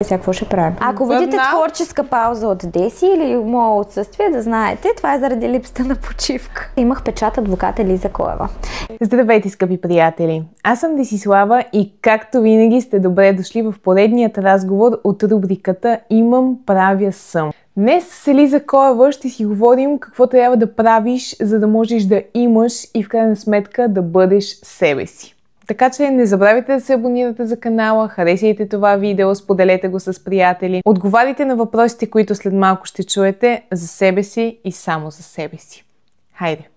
Сега какво ще правим? Ако видите творческа пауза от Деси или мое отсъствие, да знаете, това е заради липсата на почивка. Имах печат адвокат Елиза Коева. Здравейте, скъпи приятели! Аз съм Десислава и както винаги сте добре дошли в поредният разговор от рубриката Имам, правя, съм. Днес с Елиза Коева ще си говорим какво трябва да правиш, за да можеш да имаш и в крайна сметка да бъдеш себе си. Така че не забравяйте да се абонирате за канала, харесайте това видео, споделете го с приятели, отговаряйте на въпросите, които след малко ще чуете за себе си и само за себе си. Хайде!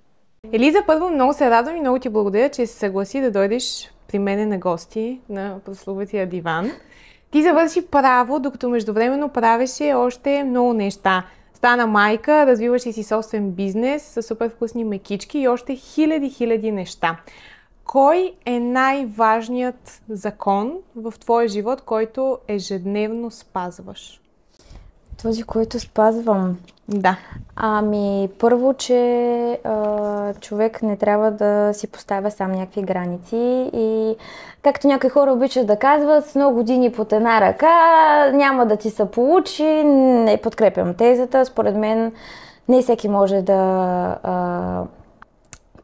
Елиза, първо много се радвам и много ти благодаря, че се съгласи да дойдеш при мене на гости на прословутия диван. Ти завърши право, докато междувременно правеше още много неща. Стана майка, развиваше си собствен бизнес с супер вкусни мекички и още хиляди неща. Кой е най-важният закон в твоя живот, който ежедневно спазваш? Този, който спазвам? Да. Първо, че човек не трябва да си поставя сам някакви граници и както някои хора обичат да казват, с много години под една ръка няма да ти се получи. Не подкрепям тезата. Според мен не всеки може да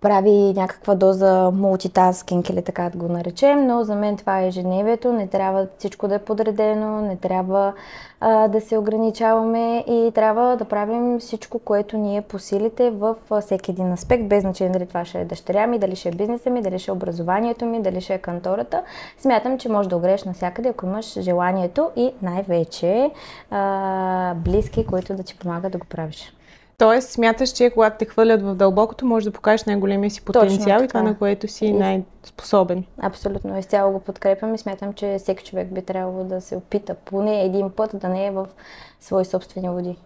прави някаква доза мултитаскинг или така да го наречем, но за мен това е ежедневието, не трябва всичко да е подредено, не трябва да се ограничаваме и трябва да правим всичко, което ни е по силите във всеки един аспект, без значение дали това ще е дъщеря ми, дали ще е бизнеса ми, дали ще е образованието ми, дали ще е кантората. Смятам, че можеш да огрееш навсякъде, ако имаш желанието и най-вече близки, които да ти помагат да го правиш. Тоест, смяташ, че когато те хвърлят в дълбокото, можеш да покажеш най-големия си потенциал и това, на което си най-способен. Абсолютно. Изцяло го подкрепям и смятам, че всеки човек би трябвало да се опита поне един път да не е в свои собствени води.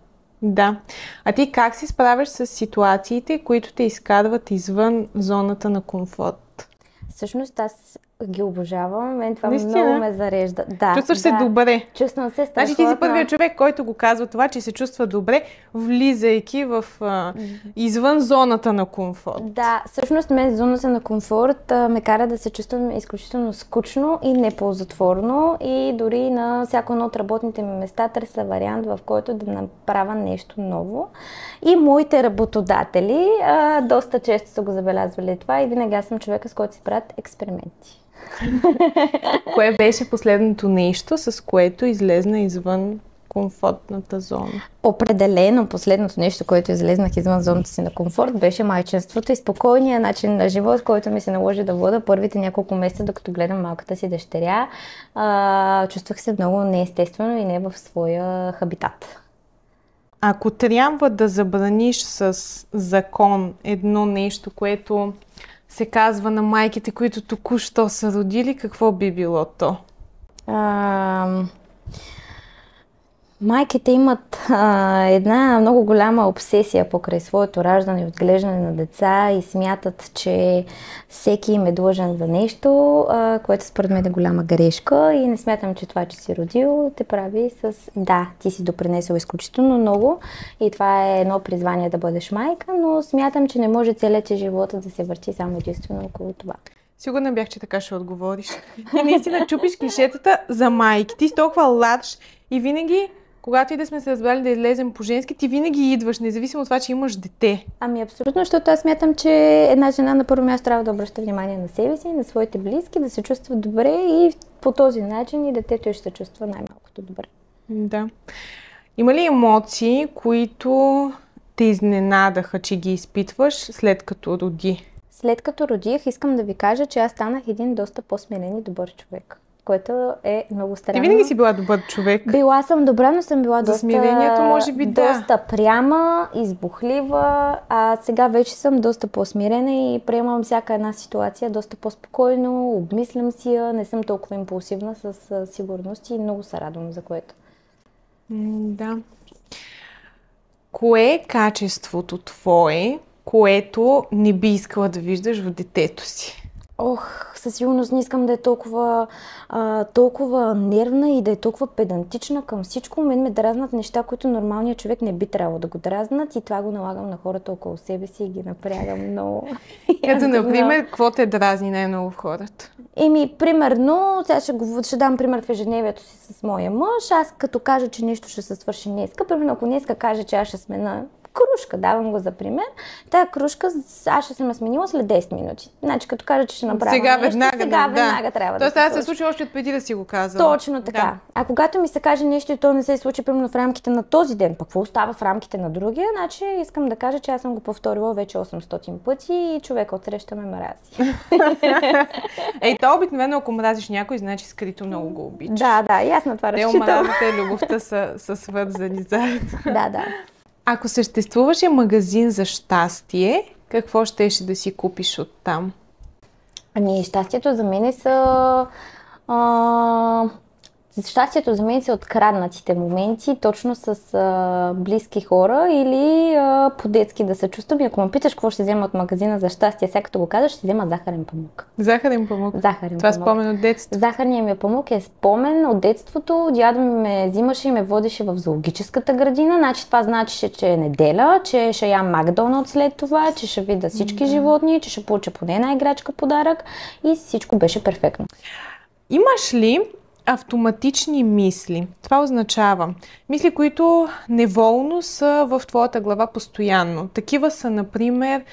Да. А ти как се справяш с ситуациите, които те изкарват извън зоната на комфорт? Всъщност аз ги обожавам. Мен това много ме зарежда. Да, чувстваш се добре. Чувствам се страхотно. Значи ти си първият човек, който го казва това, че се чувства добре, влизайки в извън зоната на комфорт. Да, всъщност мен зоната на комфорт ме кара да се чувствам изключително скучно и неползотворно и дори на всяко едно от работните ми места търся вариант, в който да направя нещо ново. И моите работодатели доста често са го забелязвали това и винаги аз съм човека, с който си правят експерименти. Кое беше последното нещо, с което излезна извън комфортната зона? Определено последното нещо, което излезнах извън зоната си на комфорт, беше майчинството и спокойния начин на живот, който ми се наложи да вода първите няколко месеца, докато гледам малката си дъщеря. Чувствах се много неестествено и не в своя хабитат. Ако трябва да забраниш с закон едно нещо, което се казва на майките, които току-що са родили, какво би било то? Майките имат една много голяма обсесия покрай своето раждане и отглеждане на деца и смятат, че всеки им е длъжен за нещо, което според мен е голяма грешка и не смятам, че това, че си родил, те прави с да, ти си допринесъл изключително много и това е едно призвание да бъдеш майка, но смятам, че не може целият ти живот да се върти само единствено около това. Сигурна бях, че така ще отговориш. Ти наистина чупиш клишетата за майки. Ти си толкова ладж и винаги, когато и да сме се разбрали да излезем по женски, ти винаги идваш, независимо от това, че имаш дете. Абсолютно, защото аз смятам, че една жена на първо място трябва да обръща внимание на себе си, на своите близки, да се чувства добре и по този начин и детето ще се чувства най-малкото добре. Да. Има ли емоции, които те изненадаха, че ги изпитваш след като роди? След като родих, искам да ви кажа, че аз станах един доста по-смирен и добър човек, което е много странно. Ти винаги си била добър човек. Била съм добра, но съм била смирението, може би, доста пряма, избухлива, а сега вече съм доста по-смирена и приемам всяка една ситуация доста по-спокойно, обмислям си я, не съм толкова импулсивна със сигурност и много се радвам за което. Да. Кое е качеството твое, което не би искала да виждаш в детето си? Със сигурност не искам да е толкова нервна и да е толкова педантична към всичко. Мен ме дразнат неща, които нормалният човек не би трябвало да го дразнат и това го налагам на хората около себе си и ги напрягам много. Ето, например, какво те дразни най-много в хората? Примерно, сега ще дам пример в ежедневието си с моя мъж. Аз като кажа, че нещо ще се свърши днеска, примерно ако днеска каже, че аз ще смена кружка, давам го за пример, тая кружка аз ще съм я сменила след 10 минути. Значи като кажа, че ще направя нещо, веднага трябва да се случи. Тоест се случи още преди да си го казала. Точно така. Да. А когато ми се каже нещо и то не се случи примерно в рамките на този ден, пък какво остава в рамките на другия, значи искам да кажа, че аз съм го повторила вече 800 пъти и човека отсреща ме мрази. То обикновено, ако мразиш някой, значи скрито много го обичаш. Да, и аз на това разчитам. Омразата и любовта са свързани заедно. Да. Ако съществуваше магазин за щастие, какво щеше да си купиш оттам? Щастието за мен са... Щастието за мен са откраднатите моменти, точно с близки хора или по-детски да се чувствам. И ако ме питаш какво ще взема от магазина за щастие, сега като го казваш, ще взема захарен памук. Захарен памук? Това е спомен от детството? Захарният ми памук е спомен от детството. Дядо ми ме взимаше и ме водеше в зоологическата градина. Значи това значеше, че е неделя, че ще ям Макдоналд след това, че ще видя всички животни, че ще получа поне една играчка подарък и всичко беше перфектно. Имаш ли автоматични мисли? Това означава мисли, които неволно са в твоята глава постоянно. Такива са, например,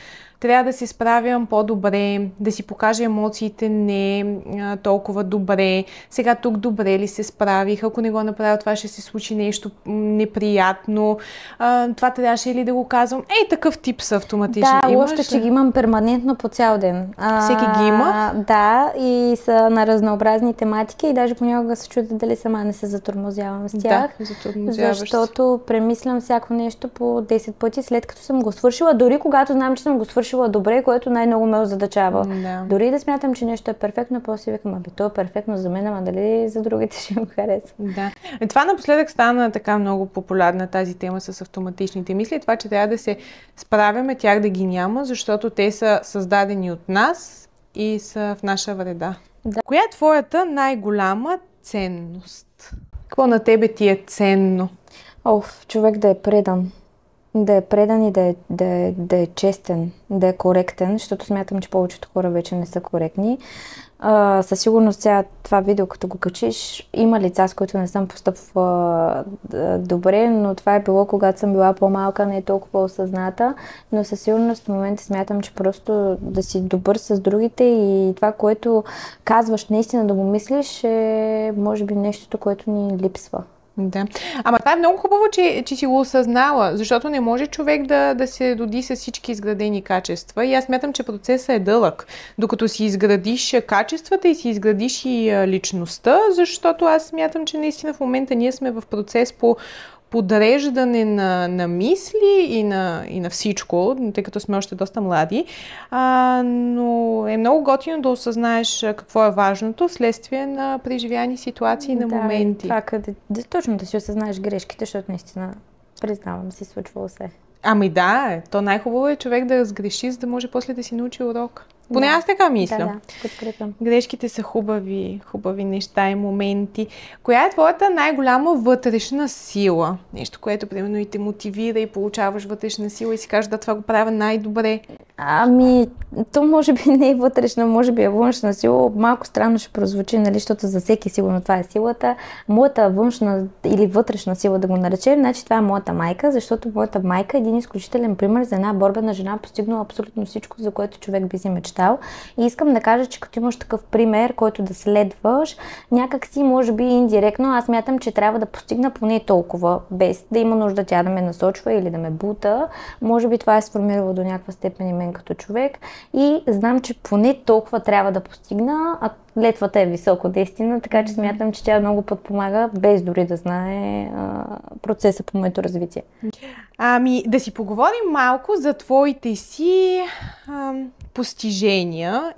трябва да се справям по-добре, да си покажа емоциите не толкова добре. Сега тук добре ли се справих? Ако не го направя, това ще се случи нещо неприятно. Това трябваше ли да го казвам? Такъв тип са автоматични. Да, още, че ги имам перманентно по цял ден. Всеки ги има? Да, и са на разнообразни тематики и даже понякога се чудя дали сама не се затормозявам с тях. Да, затормозяваш. Защото премислям всяко нещо по 10 пъти, след като съм го свършила, дори когато знам, че съм го свършила добре, което най-много ме озадачава. Да. Дори да смятам, че нещо е перфектно, после викам, то е перфектно за мен, ама дали за другите ще му хареса. Да. Това напоследък стана така много популярна тази тема с автоматичните мисли. Това, че трябва да се справяме, тях да ги няма, защото те са създадени от нас и са в наша вреда. Да. Коя е твоята най-голяма ценност? Какво на тебе ти е ценно? Човек да е предан. Да е предан и да е честен, да е коректен, защото смятам, че повечето хора вече не са коректни. Със сигурност сега това видео, като го качиш, има лица, с които не съм постъпвала добре, но това е било, когато съм била по-малка, не е толкова осъзната, но със сигурност в момента смятам, че просто да си добър с другите и това, което казваш, наистина да го мислиш, е може би нещото, което ни липсва. Да. Ама това е много хубаво, че си го осъзнала, защото не може човек да се роди с всички изградени качества и аз смятам, че процесът е дълъг.Докато си изградиш качествата и си изградиш и личността, защото аз смятам, че наистина в момента ние сме в процес по подреждане на мисли и на всичко, тъй като сме още доста млади, но е много готино да осъзнаеш какво е важното вследствие на преживяни ситуации, на моменти. Точно да си осъзнаеш грешките, защото наистина, признавам, си случвало се. То най-хубаво е човек да разгреши, за да може после да си научи урок. Поне аз така мисля. Да, подкрепям. Грешките са хубави неща и моменти. Коя е твоята най-голяма вътрешна сила? Нещо, което примерно и те мотивира и получаваш вътрешна сила и си кажеш, да, това го правя най-добре. То може би не е вътрешна, може би е външна сила. Малко странно ще прозвучи, нали, защото за всеки сигурно това е силата. Моята външна или вътрешна сила, да го наречем, значи това е моята майка, защото моята майка е един изключителен пример за една борбена жена, постигнала абсолютно всичко, за което човек би си мечтал. И искам да кажа, че като имаш такъв пример, който да следваш, някак си, може би индиректно, аз мятам, че трябва да постигна поне толкова, без да има нужда тя да ме насочва или да ме бута. Може би това е сформирало до някаква степен и мен като човек. И знам, че поне толкова трябва да постигна, а летвата е високо наистина, така че смятам, че тя много подпомага, без дори да знае процеса по моето развитие. Да си поговорим малко за твоите си постижения.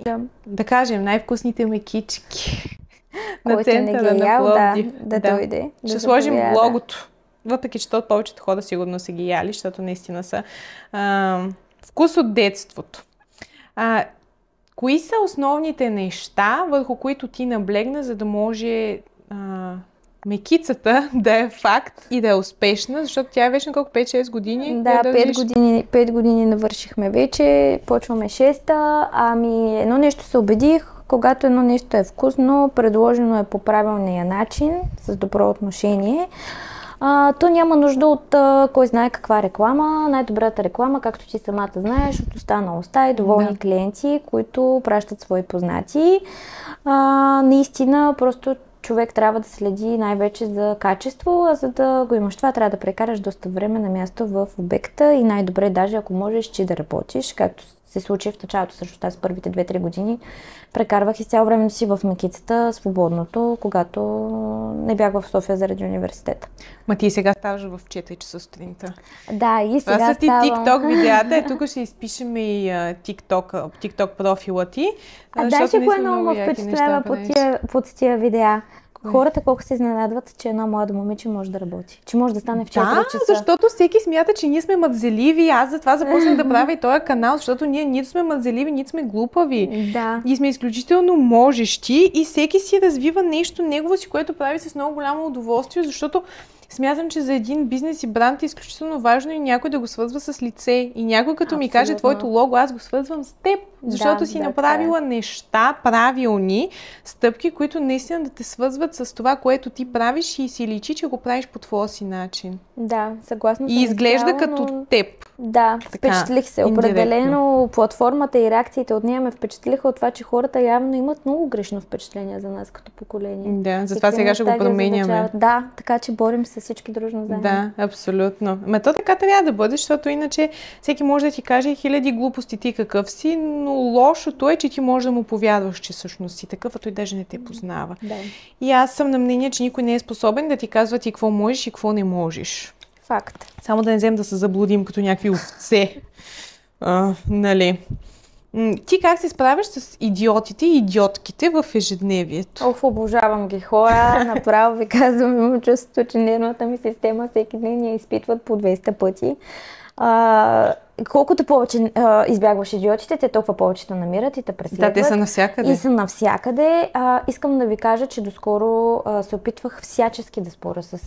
Да кажем, най-вкусните мекички на центъра на Пловдив. Да дойде. Ще сложим логото. Въпреки, че повечето хора сигурно са ги яли, защото наистина са вкус от детството. Кои са основните неща, върху които ти наблегна, за да може мекицата да е факт и да е успешна, защото тя е вече колко 5-6 години? Да, 5 години навършихме вече, почваме 6-та. Едно нещо се убедих, когато едно нещо е вкусно, предложено е по правилния начин, с добро отношение, то няма нужда от кой знае каква реклама. Най-добрата реклама, както ти самата знаеш, от уста на уста и доволни клиенти, които пращат свои познати. Наистина, просто човек трябва да следи най-вече за качество, а за да го имаш това, трябва да прекараш доста време на място в обекта и най-добре даже ако можеш ти да работиш, както се случи в началото, също тази първите 2-3 години. Прекарвах изцяло времето си в Мекицата, свободното, когато не бях в София заради университета. Ма ти сега ставаш в 4 часа сутринта. Да, и сега това са ти TikTok видеята. Тук ще изпишем и TikTok профила ти. Знаеш ли кое много ме впечатлява под тия видеа? Хората колко се изненадват, че едно младо момиче може да работи. Че може да стане в 4 часа. Да, защото всеки смята, че ние сме мъдзеливи. Аз затова започнах да правя и този канал, защото ние нито сме мъдзеливи, нито сме глупави. Да. И сме изключително можещи и всеки си развива нещо негово си, което прави с много голямо удоволствие, защото смятам, че за един бизнес и бранд е изключително важно и някой да го свързва с лице. И някой като ми каже твоето лого, аз го свързвам с теб, защото си направила неща, правилни стъпки, които наистина да те свързват с това, което ти правиш и си личи, че го правиш по твоя си начин. Да, съгласна съм. И изглежда като теб. Да, впечатлих се. Определено платформата и реакциите от нея ме впечатлиха от това, че хората явно имат много грешно впечатление за нас като поколение. Да, затова сега ще го променяме. Да, така че борим се всички дружно заедно. Да, абсолютно. Ме то така трябва да бъде, защото иначе всеки може да ти каже хиляди глупости ти какъв си, но лошото е, че ти можеш да му повярваш, че всъщност си такъв, а той даже не те познава. Да. И аз съм на мнение, че никой не е способен да ти казва ти какво можеш и какво не можеш. Факт. Само да не взем да се заблудим като някакви овце. Нали? Ти как се справяш с идиотите и идиотките в ежедневието? Обожавам ги хора. Направо ви казвам, имам чувството, че нервната ми система всеки ден я изпитват по 200 пъти. Колкото повече избягваш идиотите, те толкова повече те намират и те преследват. Да, те са навсякъде. И са навсякъде. Искам да ви кажа, че доскоро се опитвах всячески да споря с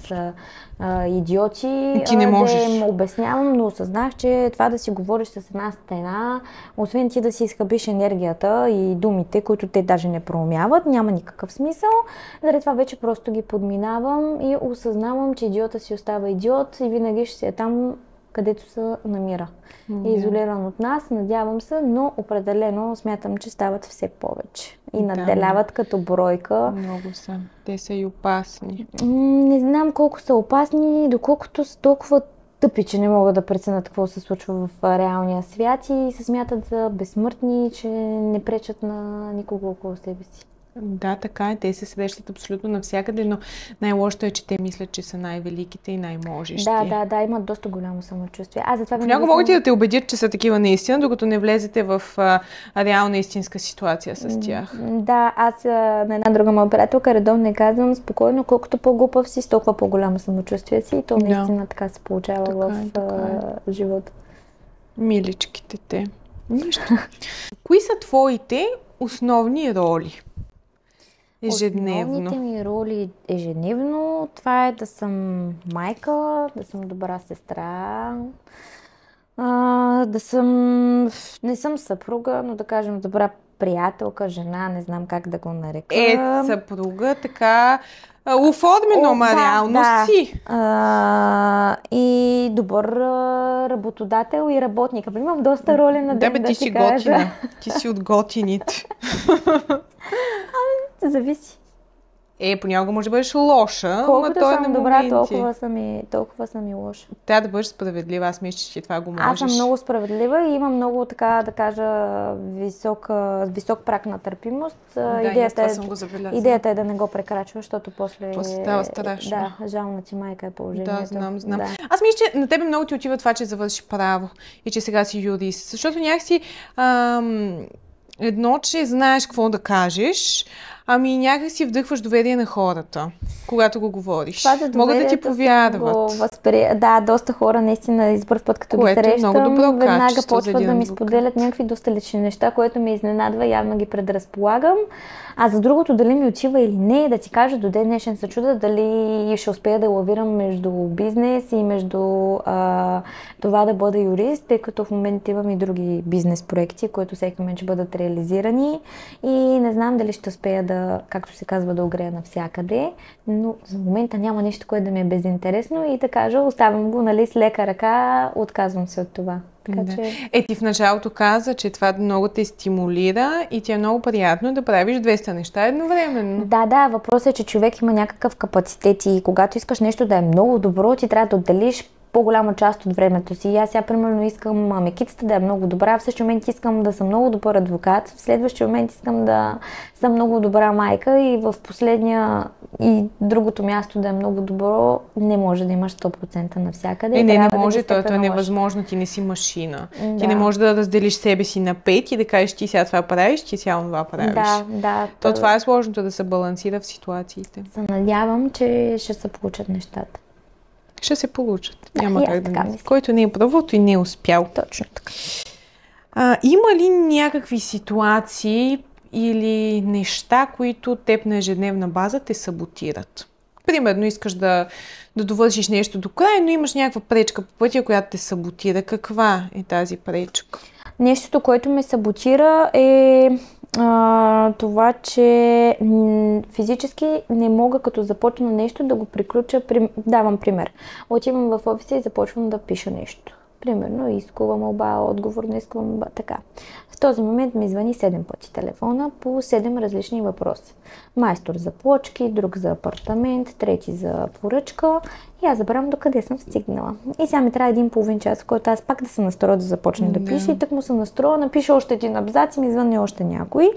идиоти. И ти не можеш. Да им обяснявам, но осъзнах, че това да си говориш с една стена, освен ти да си изхъбиш енергията и думите, които те даже не проумяват, няма никакъв смисъл. Заради това вече просто ги подминавам и осъзнавам, че идиота си остава идиот и винаги ще си е там, където се намира. Е изолиран от нас, надявам се, но определено смятам, че стават все повече. И надделяват като бройка. Много са. Те са и опасни. Не знам колко са опасни, доколкото са толкова тъпи, че не могат да преценят какво се случва в реалния свят и се смятат за безсмъртни, че не пречат на никого около себе си. Да, така е. Те се срещат абсолютно навсякъде, но най-лошото е, че те мислят, че са най-великите и най-можещи. Да, имат доста голямо самочувствие. Понякога могат и да те убедят, че са такива наистина, докато не влезете в реална истинска ситуация с тях. Да, аз на една друга моя приятелка редовно не казвам спокойно, колкото по-глупав си, с толкова по-голямо самочувствие си и то наистина така се получава в живота. Миличките те. Кои са твоите основни роли? Ежедневно. Основните ми роли ежедневно, това е да съм майка, да съм добра сестра, не съм съпруга, но да кажем добра приятелка, жена, не знам как да го нарека. Съпруга, така оформено, ама реално си. И добър работодател и работник. Имам доста роли на ден, ти си готина. Ти си от готините. Зависи. Понякога може да бъдеш лоша, колкото съм добра, толкова съм и лоша. Трябва да бъдеш справедлива, аз мисля, че това го можеш. Аз съм много справедлива и имам много, така да кажа, висок праг на търпимост. Идеята е да не го прекрачва, защото после става страшно. Да, жална ти майка е положението. Да, знам. Да. Аз мисля, че на тебе много ти отива това, че завършиш право и че сега си юрист. Защото някакси едно, че знаеш какво да кажеш, Ами някак си вдъхваш доверие на хората, когато го говориш. Това за Могат да ти доверието повярват. Да, доста хора наистина из първ път, като ги Което е срещам, много добро веднага качество за почват един да ми адвокат. споделят някакви доста лични неща, което ме изненадва, явно ги предразполагам. А за другото, дали ми отива или не, да ти кажа, до ден днешен се чуда дали ще успея да лавирам между бизнес и между това да бъда юрист, тъй като в момента имам и други бизнес проекти, които всеки момент ще бъдат реализирани и не знам дали ще успея да, както се казва, да огрея навсякъде, но за момента няма нещо, което да ми е безинтересно и да кажа, оставям го, нали, с лека ръка, отказвам се от това. Така, че... Ти в началото каза, че това много те стимулира и ти е много приятно да правиш 200 неща едновременно. Да, въпросът е, че човек има някакъв капацитет и когато искаш нещо да е много добро, ти трябва да отделиш по-голяма част от времето си. И аз сега, примерно, искам мекицата да е много добра, в същия момент искам да съм много добър адвокат, в следващия момент искам да съм много добра майка и в последния и другото място да е много добро, не може да имаш 100% навсякъде. Не може, то е невъзможно, ти не си машина. Да. Ти не можеш да разделиш себе си на 5 и да кажеш ти сега това правиш, ти сега това правиш. Да. Това е сложното, да се балансира в ситуациите. Се надявам, че ще се получат нещата. Ще се получат. Няма как да мисля. Който не е правото и не е успял. Точно така. Има ли някакви ситуации или неща, които теб на ежедневна база те саботират? Примерно искаш да довършиш нещо до край, но имаш някаква пречка по пътя, която те саботира. Каква е тази пречка? Нещото, което ме саботира е това, че физически не мога, като започна нещо, да го приключа. Давам пример. Отивам в офиса и започвам да пиша нещо. Примерно, искова молба, отговор на искова молба, така. В този момент ми звъни 7 пъти телефона по 7 различни въпроса. Майстор за плочки, друг за апартамент, трети за поръчка и аз забравям докъде съм стигнала. И сега ми трябва 1,5 час, в който аз пак да се настроя да започна да пиша и так му се настроя, напиша още един абзац и ми звъни още някой.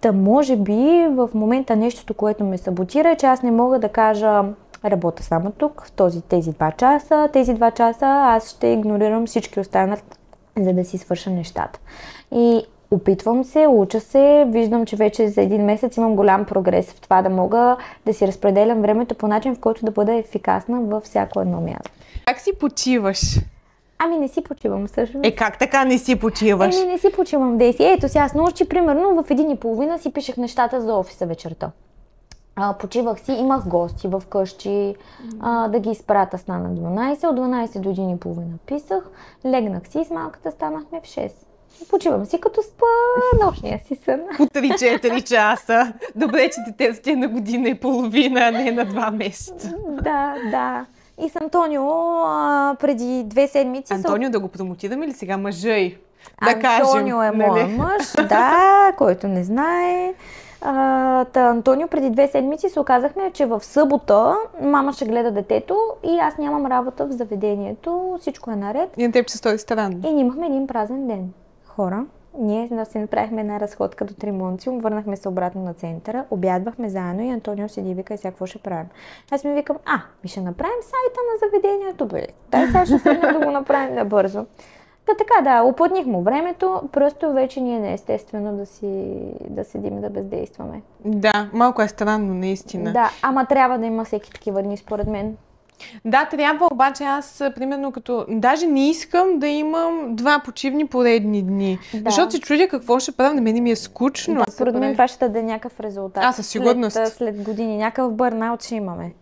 Та може би в момента нещото, което ме саботира е, че аз не мога да кажа работя само тук, в тези 2 часа. Тези 2 часа аз ще игнорирам всички останали, за да си свърша нещата. И опитвам се, уча се, виждам, че вече за 1 месец имам голям прогрес в това да мога да си разпределям времето по начин, в който да бъда ефикасна във всяко едно място. Как си почиваш? Ами не си почивам всъщност. Как така не си почиваш? Не си почивам, Дейси. Ето сега с нощи, примерно в 1:30 си пишех нещата за офиса вечерта. Почивах си, имах гости в къщи, да ги изпрата стана 12, от 12 до 1:30 писах, легнах си и с малката станахме в 6. Почивам си като спа нощния си сън. По 3-4 часа. Добре, че детето е на 1,5 година, а не на 2 месеца. Да. И с Антонио преди 2 седмици... Антонио да го промотираме ли сега мъжа й? Антонио е моя мъж, да, който не знае. Антонио преди 2 седмици се оказахме, че в събота мама ще гледа детето и аз нямам работа в заведението, всичко е наред. И на теб се стори странно. И имахме един празен ден. Хора, ние си направихме една разходка до Тримонциум, върнахме се обратно на центъра, обядвахме заедно и Антонио седи и вика, и сега какво ще правим? Аз ми викам, ми ще направим сайта на заведението, бе. Дай сега ще седнем да го направим набързо. Така, оплътних му времето, просто вече ние не е естествено да седим да бездействаме. Да, малко е странно, наистина. Да, ама трябва да има всеки такива дни, според мен. Да, трябва, обаче аз, примерно, даже не искам да имам 2 почивни поредни дни. Да. Защото се чудя какво ще правя, на мен ми е скучно. Да, според мен това ще даде някакъв резултат. Със сигурност. След години, някакъв бърнаут ще имаме.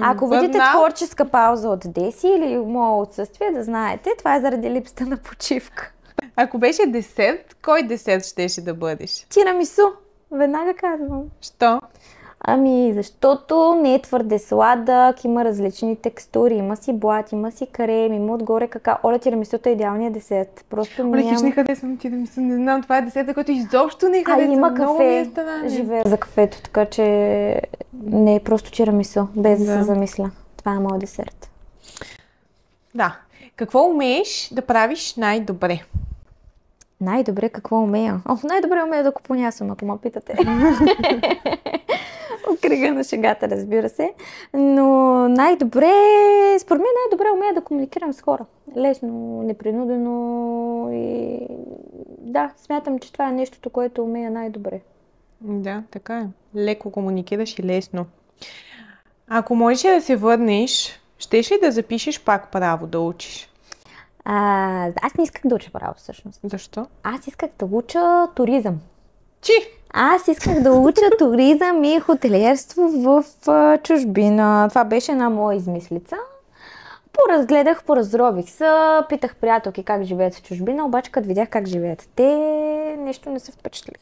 Ако видите творческа пауза от Деси или мое отсъствие, да знаете, това е заради липсата на почивка. Ако беше десерт, кой десерт щеше да бъдеш? Тирамису, веднага казвам. Що? Защото не е твърде сладък, има различни текстури, има си блат, има си крем, има отгоре какао. Оля, тирамисуто е идеалният десерт. Просто хич не харесвам тирамису, не знам, това е десерт, който изобщо не харесвам. Има кафе, живея за кафето, така че не е просто тирамису, без да се замисля. Това е моят десерт. Да. Какво умееш да правиш най-добре? Най-добре какво умея? Най-добре умея да купонясвам, ако ме питате. От кръга на шегата, разбира се. Но според мен най-добре умея да комуникирам с хора. Лесно, непринудено и да, смятам, че това е нещото, което умея най-добре. Да, така е. Леко комуникираш и лесно. Ако можеш да се върнеш, щеш ли да запишеш пак право да учиш? Аз не исках да уча право всъщност. Защо? Аз исках да уча туризъм. Чи? Аз исках да уча туризъм и хотелиерство в чужбина. Това беше една моя измислица. Поразгледах, поразрових се, питах приятелки как живеят в чужбина, обаче като видях как живеят те, нещо не се впечатлих.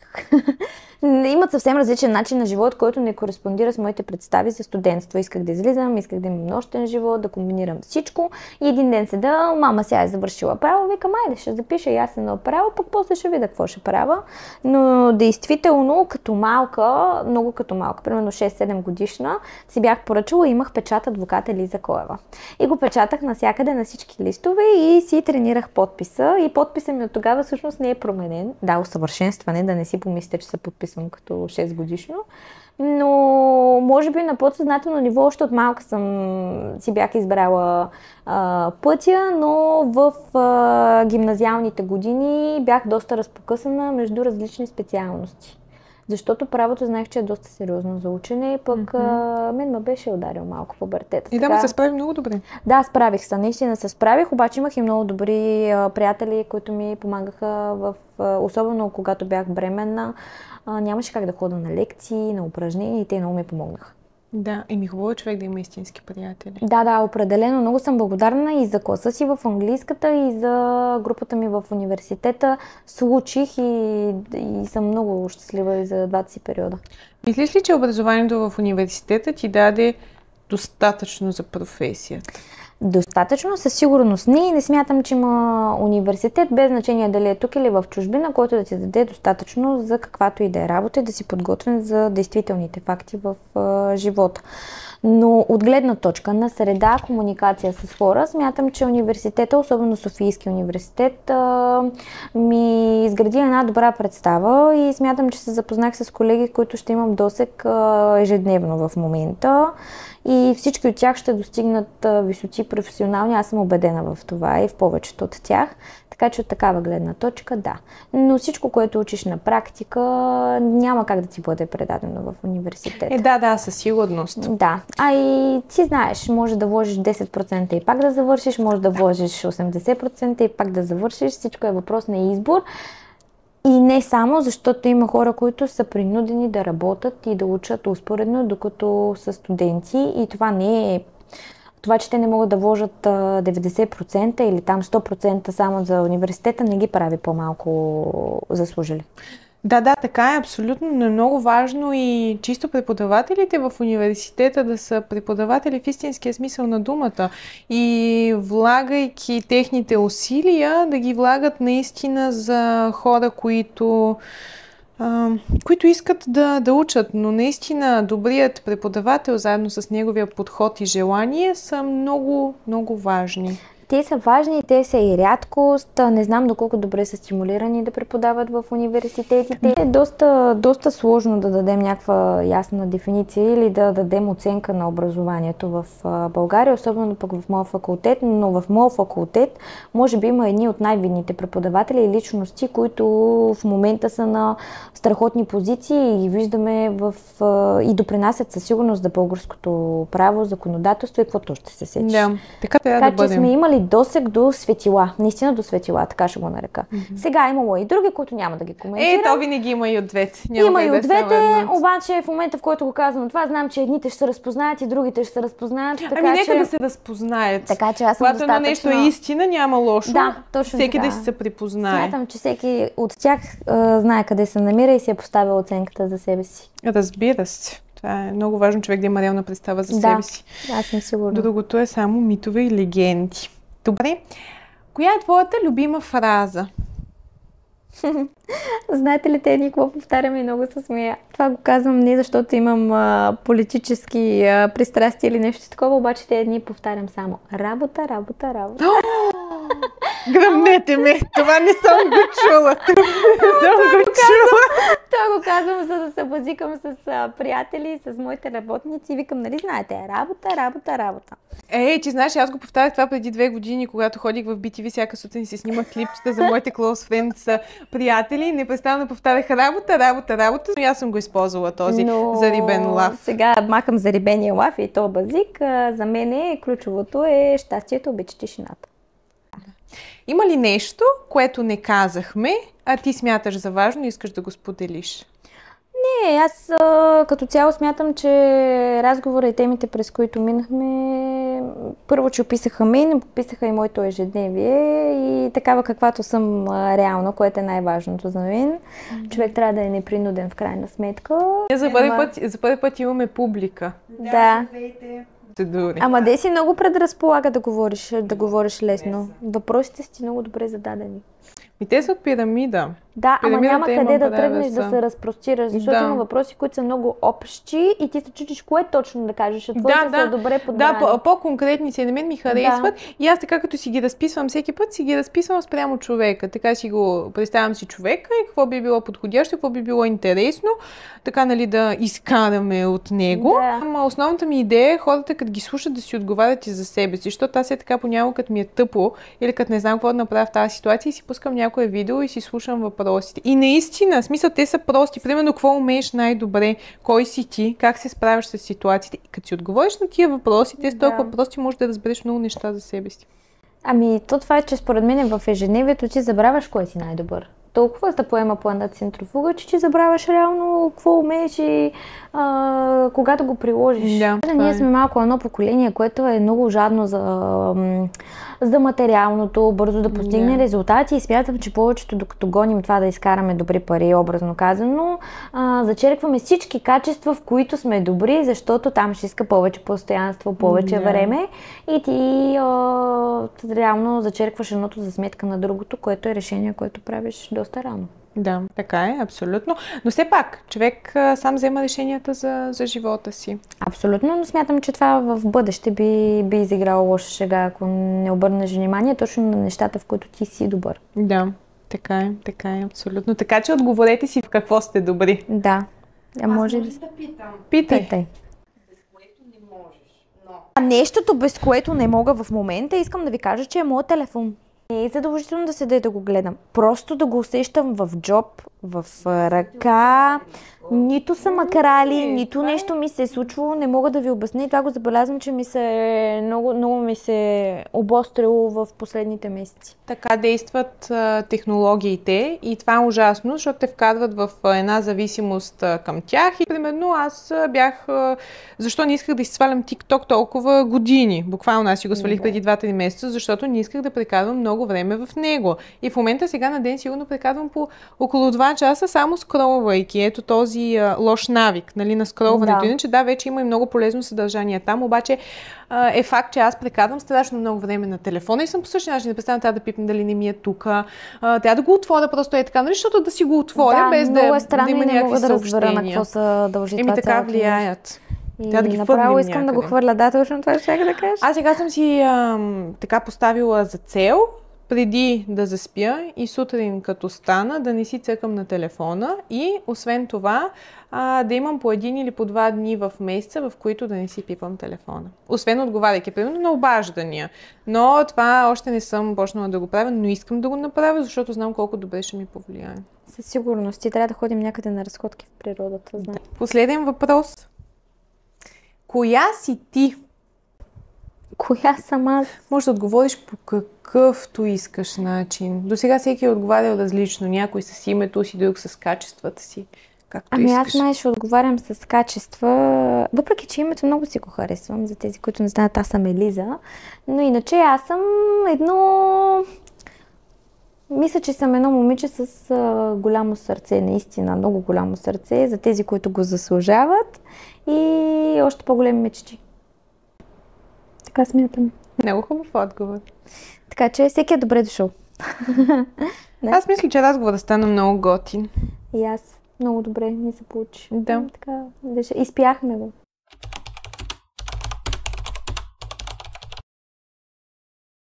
Имат съвсем различен начин на живот, който не кореспондира с моите представи за студентство. Исках да излизам, исках да имам нощен живот, да комбинирам всичко. И един ден седа, мама сега е завършила право, викам, айде ще запиша и аз едно право, пък после ще видя какво ще правя. Но действително, като малка, много като малка, примерно 6-7 годишна, си бях поръчала и имах печат адвокат Елиза Коева. И го печатах навсякъде на всички листове и си тренирах подписа. И подписът ми от тогава всъщност не е променен. Да, усъвършенстване, да не си помислите, че се подписвам като 6 годишно. Но може би на подсъзнателно ниво още от малка си бях избрала пътя, но в гимназиалните години бях доста разпокъсана между различни специалности. Защото правото знаех, че е доста сериозно за учене, пък мен ме беше ударил малко пубертета. И да, се справи много добре. Да, справих се, наистина се справих, обаче имах и много добри приятели, които ми помагаха, особено когато бях бременна. Нямаше как да ходя на лекции, на упражнения и те много ми помогнаха. Да, и ми хубаво човек да има истински приятели. Да, определено. Много съм благодарна и за класа си в английската, и за групата ми в университета. Случих и съм много щастлива и за двата си периода. Мислиш ли, че образованието в университета ти даде достатъчно за професията? Достатъчно, със сигурност не. И не смятам, че има университет, без значение дали е тук или в чужбина, който да ти даде достатъчно за каквато и да е работа и да си подготвен за действителните факти в живота. Но от гледна точка на среда, комуникация с хора, смятам, че университета, особено Софийски университет, ми изгради една добра представа и смятам, че се запознах с колеги, които ще имам досег ежедневно в момента. И всички от тях ще достигнат висоти професионални. Аз съм убедена в това и в повечето от тях. Така че от такава гледна точка, да. Но всичко, което учиш на практика, няма как да ти бъде предадено в университета. Да, със сигурност. Да. И ти знаеш, може да вложиш 10% и пак да завършиш, може да вложиш 80% и пак да завършиш. Всичко е въпрос на избор. И не само, защото има хора, които са принудени да работят и да учат успоредно, докато са студенти. И това не е... Това, че те не могат да вложат 90% или там 100% само за университета, не ги прави по-малко заслужили. Да, така е абсолютно, но е много важно и чисто преподавателите в университета да са преподаватели в истинския смисъл на думата и влагайки техните усилия, да ги влагат наистина за хора, които искат да учат, но наистина добрият преподавател заедно с неговия подход и желание са много, много важни. Те са важни, те са и рядкост. Не знам доколко добре са стимулирани да преподават в университетите. Е доста сложно да дадем някаква ясна дефиниция или да дадем оценка на образованието в България, особено пък в моя факултет. Но в моя факултет може би има едни от най-видните преподаватели и личности, които в момента са на страхотни позиции и ги виждаме и допринасят със сигурност за българското право, законодателство и каквото ще се сече. Да, така че сме имали досег до светила. Наистина до светила, така ще го нарека. Сега имало и други, които няма да ги коментирам. То винаги има и от двете. Има и от двете, обаче в момента, в който го казвам това, знам, че едните ще се разпознаят и другите ще се разпознаят. Нека да се разпознаят. Така че аз съм когато едно нещо е истина, няма лошо. Да, точно всеки така. Да си се припознае. Смятам, че всеки от тях знае къде се намира и си е поставил оценката за себе си. Разбира се. Това е много важно човек да има реална представа за себе си. Да, аз съм сигурна. Другото е само митове и легенди. Добре. Коя е твоята любима фраза? Знаете ли, те какво повтаряме и много се смея. Това го казвам не защото имам политически пристрастия или нещо такова, обаче те дни повтарям само работа, работа, работа. Гръмнете ме! Това не съм го чула! Това го казвам, за да се базикам с приятели, с моите работници и викам, нали знаете, работа, работа, работа. Ти знаеш, аз го повтарях това преди 2 години, когато ходих в BTV, всяка сутрин си снимах клипчета за моите close friends приятели. Непрестанно повтарях работа. И аз съм го използвала този зарибен лав. Сега махам зарибения лав и то базик. За мен ключовото е щастието, обича тишината. Има ли нещо, което не казахме, а ти смяташ за важно и искаш да го споделиш? Не, аз като цяло смятам, че разговора и темите, през които минахме, първо, че описаха мен, описаха и моето ежедневие и такава каквато съм реално, което е най-важното за мен. Човек трябва да е непринуден в крайна сметка. За първи път имаме публика. Да. Ама Деси много предразполага да говориш лесно. Въпросите си много добре зададени. И те са от пирамида. Да, ама няма къде да тръгнеш да се разпростираш, защото има въпроси, които са много общи и ти се чудиш кое точно да кажеш, а твоите са добре подбрани. Да, по-конкретни си, на мен ми харесват и аз така като си ги разписвам всеки път, си ги разписвам спрямо човека. Така си го представям си човека и какво би било подходящо, какво би било интересно, така нали да изкараме от него. Ама основната ми идея е хората, като ги слушат, да си отговарят и за себе си, защото аз така понякога, като ми е тъпо или като не знам какво да направя в тази ситуация и си пускам някое видео и си слушам въпросите. И наистина, смисъл, те са прости. Примерно, какво умееш най-добре, кой си ти, как се справяш с ситуациите. И като си отговориш на тия въпроси, те са толкова прости, можеш да разбереш много неща за себе си. Ами, това е, че според мен в ежедневието ти забравяш кой си най-добър. Толкова да поема плана центрофуга, че ти забравяш реално какво умееш и когато го приложиш. Ние сме малко едно поколение, което е много жадно за материалното, бързо да постигне резултати и смятам, че повечето, докато гоним това да изкараме добри пари, образно казано, зачеркваме всички качества, в които сме добри, защото там ще иска повече постоянство, повече време и ти реално зачеркваш едното за сметка на другото, което е решение, което правиш доста рано. Да, така е, абсолютно. Но все пак, човек сам взема решенията за живота си. Абсолютно, но смятам, че това в бъдеще би изиграло лоша шега, ако не обърнеш внимание точно на нещата, в които ти си добър. Да, така е, абсолютно. Така че отговорете си в какво сте добри. Да. Може да питам. Питай. Без което не можеш, но... Нещото, без което не мога в момента, искам да ви кажа, че е моят телефон. Не е задължително да седя да го гледам. Просто да го усещам в джоб, в ръка. Нито са ма крали, нито нещо ми се е случвало. Не мога да ви обясня. И това го забелязвам, че много ми се обострило в последните месеци. Така действат технологиите и това е ужасно, защото те вкарват в една зависимост към тях. И примерно аз бях... Защо не исках да си свалям TikTok толкова години? Буквално аз си го свалих преди 2-3 месеца, защото не исках да прекарвам много време в него. И в момента сега на ден сигурно прекарвам по около 2 часа само скролвайки. Ето този лош навик, нали, на скролването. Иначе вече има и много полезно съдържание там, обаче е факт, че аз прекарвам страшно много време на телефона и съм по същия начин. Непрестанно трябва да пипна дали не ми е тук. Трябва да го отворя, просто е така, нали, защото да си го отворя без да има някакви съобщения. На какво са дължи това така влияят. Трябва да ги направо искам да го хвърля. Да, точно това ще да кажа. Аз сега съм си така поставила за цел преди да заспя и сутрин като стана да не си цъкам на телефона и освен това да имам по 1 или по 2 дни в месеца, в които да не си пипам телефона. Освен отговаряйки, примерно на обаждания. Но това още не съм почнала да го правя, но искам да го направя, защото знам колко добре ще ми повлияе. Със сигурност. Ти трябва да ходим някъде на разходки в природата. Знам. Последен въпрос. Коя си ти? Коя съм аз? Може да отговориш по какъвто искаш начин. До сега всеки е отговарял различно. Някой с името си, друг с качествата си. Както искаш. Аз май ще отговарям с качества. Въпреки, че името много си го харесвам. За тези, които не знаят, аз съм Елиза. Но иначе аз съм Мисля, че съм едно момиче с голямо сърце, наистина, много голямо сърце, за тези, които го заслужават и още по-големи мечти. Така смятам. Много хубав отговор. Така че всеки е добре дошъл. Аз мисля, че разговорът стана много готин. И аз. Много добре ми се получи. Да. Така, изпяхме го.